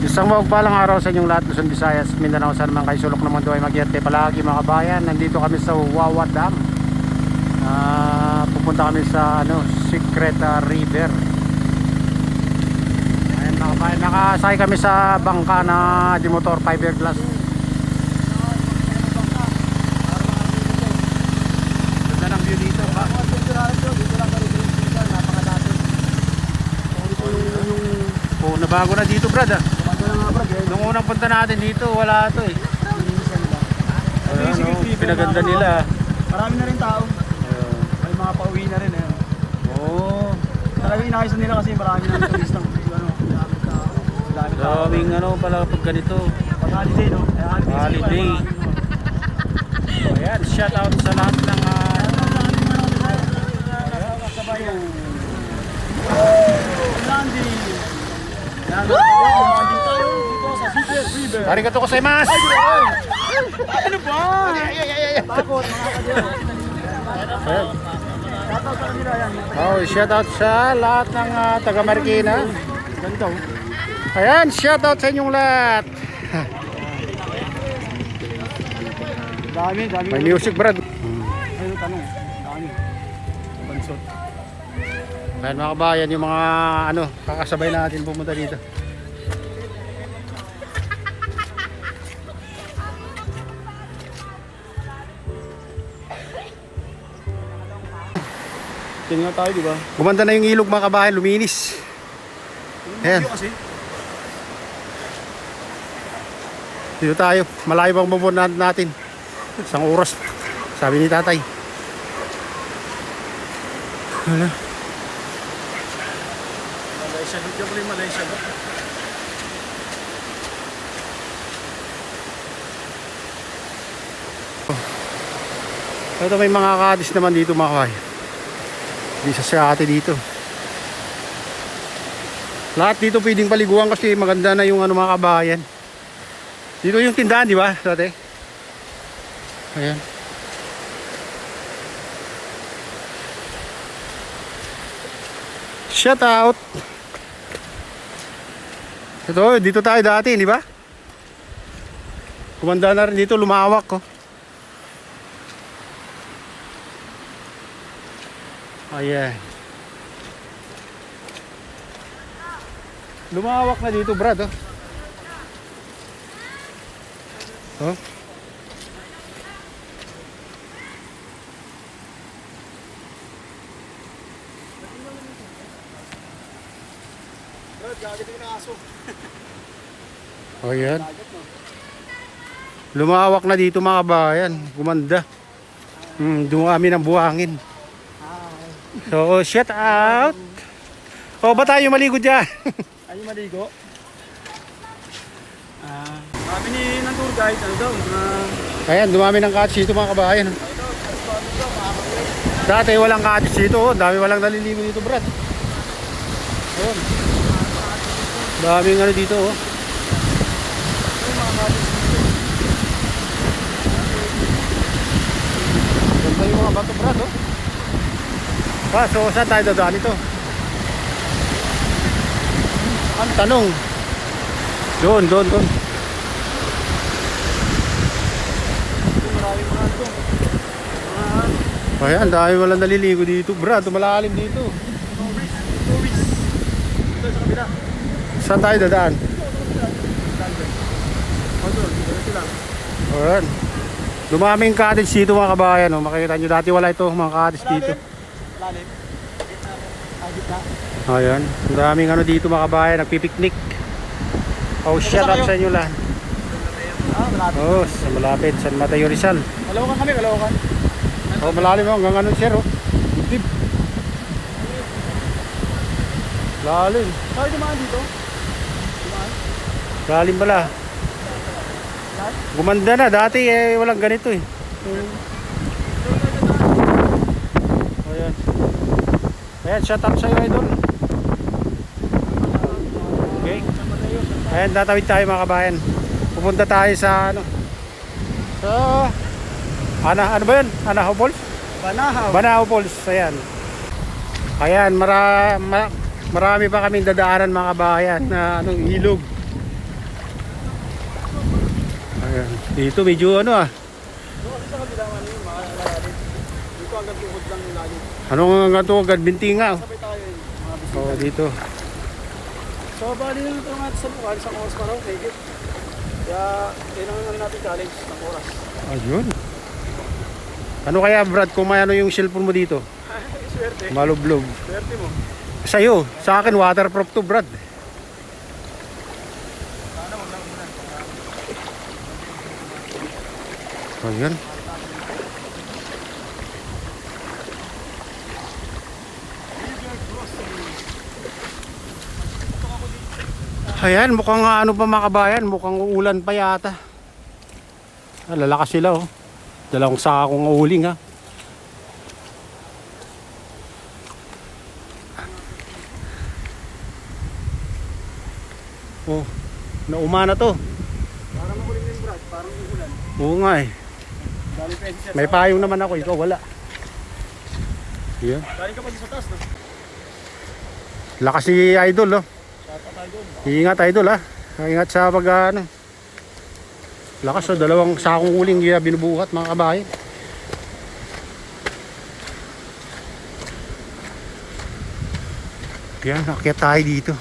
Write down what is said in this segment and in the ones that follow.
Isang mapagpalang araw sa inyong lahat, Luzon, Visayas, Mindanao, saan man kayo sulok ng mundo ay mag-iarte palagi mga kabayan. Nandito kami sa Wawa Dam. Pupunta kami sa Secret River. Ayan mga kabayan, nakasakay kami sa bangka na di-motor fiberglass. Ganda ng view dito ha. Oh, nabago na dito brad ah. Nung unang punta natin dito, wala to eh. Pinaganda nila. Marami na rin tao. May mga pauwi na rin. Oo. Talagang inayos nila kasi marami na rin turistang. Daming pala pag ganito. Pag holiday, no? Holiday. So, ayan, shout out sa lahat ng kasabayan. Landing. Landing tayo dito sa Secret River. arigato gozaimasu. Ano ba? Takot mga kadyo. Shoutout sa kanila yan. Oh, shout out sa lahat ng taga Marikina. Ganito. Ayan, shout out sa inyong lahat. Dami. May music brad. Ayun tanong. Dami. Bansot. Ayan mga kabayan, yung mga kakasabay natin pumunta dito. Tingnan tayo, di ba? Gumanda na yung ilog mga kabayan, luminis. Ayan. Dito tayo, malayo bang pupuntahan natin. Isang oras, sabi ni tatay. Malaysia, dito ko rin Malaysia. Ito may mga kadis naman dito mga kabayan. Hindi sa ate dito. Lahat dito pwedeng paliguan kasi maganda na yung mga kabayan. Dito yung tindahan, di ba, ate? Ayan. Shout out. Ito, dito tayo dati, di ba? Kumanda na rin dito, lumawak ko. Ayan. Lumawak na dito, brad, oh. Oh. Oh, yan. Lumawak na dito mga kabayan. Gumanda. Dumami ng buhangin. So, shout out. O, ba tayo maligo dyan? Ay, maligo. Sabi ng tour guide, Ayan, dumami ng cottage dito mga kabayan. Dati walang cottage dito. Dami walang naliligo dito, brad. Ayan. Daming dito, oh. Ganda yung mga bato, brad, oh. So saan tayo dadaan ito? Ang tanong. Doon. Ayan, dahil walang naliligo dito, brad. Malalim dito. Saan tayo dadaan? Ayan. Dumaming cottage dito mga kabayan, oh. Makikita nyo dati wala ito mga cottage dito. Ayan, ang daming dito mga kabayan, nagpipiknik. Oh, shout out sa inyo lahat. Oh, sa malapit, San Mateo Rizal. Kalawakan kami. Oh, malalim mo, hanggang sir, oh. Dib. Lalim. Tayo dumaan dito. Lalim pala. Gumanda na, dati walang ganito eh. Ayan. Ayan, shout out sa'yo idol. Okay. Ayan, tatawid tayo mga kabayan. Pupunta tayo sa ano ba yun? Anahaw Falls? Banahaw Falls, ayan. Ayan, marami pa kaming dadaanan mga kabayan na ilog. Ayan. Dito medyo ano ah. Doon kasi sa kabila, ano yung malalim. Dito hanggang tuhod lang yung lalim. Ano nga to? Agad binti nga. Sabay tayo yung mga bisita. Oh, dito. So, bali na ito nga sa bukan, isang oras pa raw, higit. Kaya, kailangan na rin natin challenge ng oras. Ayun. Ano kaya Brad kung may ano yung cellphone mo dito? Swerte. Malublob. Swerte mo. Sa'yo, sa akin waterproof to Brad. Sana wag lang muna. Ayan. Ayan, mukhang ano pa mga kabayan, mukhang uulan pa yata. Lalakas sila oh. Dalawang sakong uling ha. Oh, nauma na to. Parang makuling yung Brad, parang ulan. Oo nga eh. Galing pa yung May payong naman ako, ikaw wala. Yan. Galing ka pa sa taas, no? Lakas si Idol oh. Shot pa tayo doon. Ingat Idol ha. Ingat sa pag ano. Lakas oh, dalawang sakong uling yung binubuhat mga kabayan. Yan, akyat tayo dito.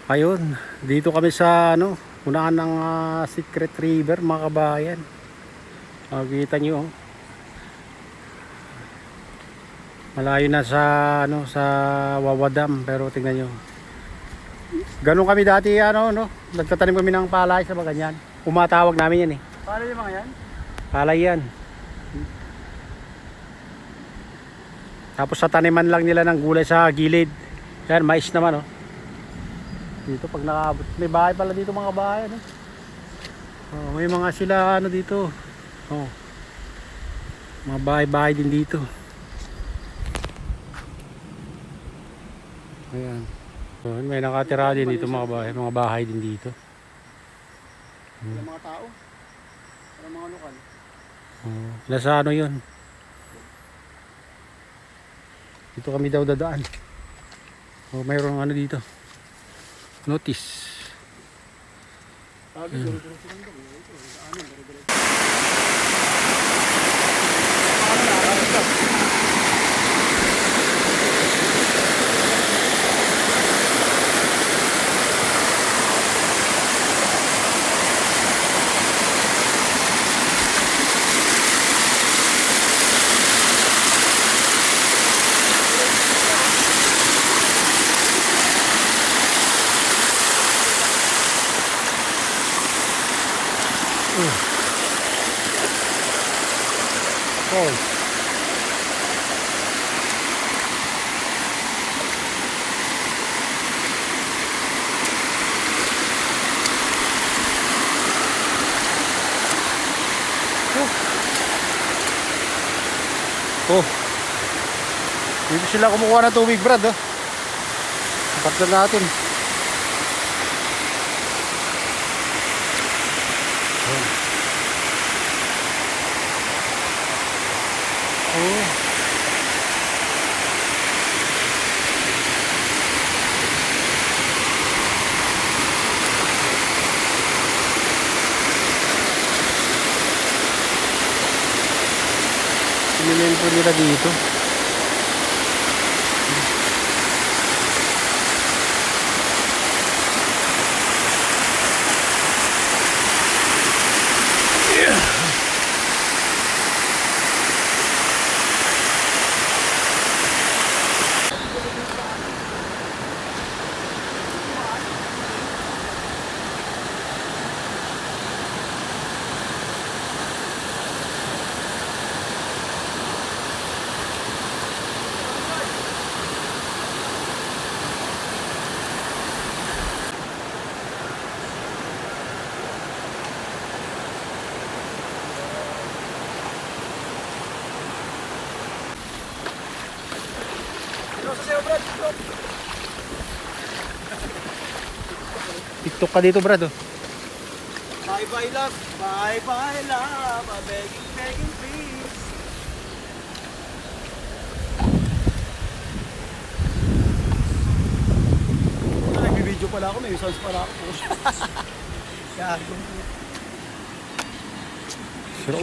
Ayun, dito kami sa ano, unahan ng Secret River mga kabayan. Makikita nyo oh. Malayo na sa ano, sa Wawa Dam, pero tingnan nyo. Ganun kami dati ano, no? Nagtatanim kami ng palay sa mga ganyan. Umatawag namin yan eh. Paano yung mga yan? Palay yan. Tapos sa taniman lang nila ng gulay sa gilid. Yan, mais naman oh. Dito pag nakaabot, may bahay pala dito mga bahay no? Oh, may mga sila ano dito. Oh. Mga bahay-bahay din dito. Ayan. So, may nakatira din dito mga bahay din dito. Walang mga tao. Walang mga lokal. Oh, nasa ano 'yun? Dito kami daw dadaan. Oh, mayroong ano dito. Notice. Sabi, duro-duro lang daw. Ito, daanan, dire-diretso. Paano nakakasap? Oh. Oh. Dito sila kumukuha ng tubig, Brad, oh. Tapat na natin. Oh. Sinimento nila dito. TikTok ka dito, Brad, oh. Bye bye love, bye bye love, I'm begging, begging please. Nagbibideo pala Kala ko may sounds para ako. Pero,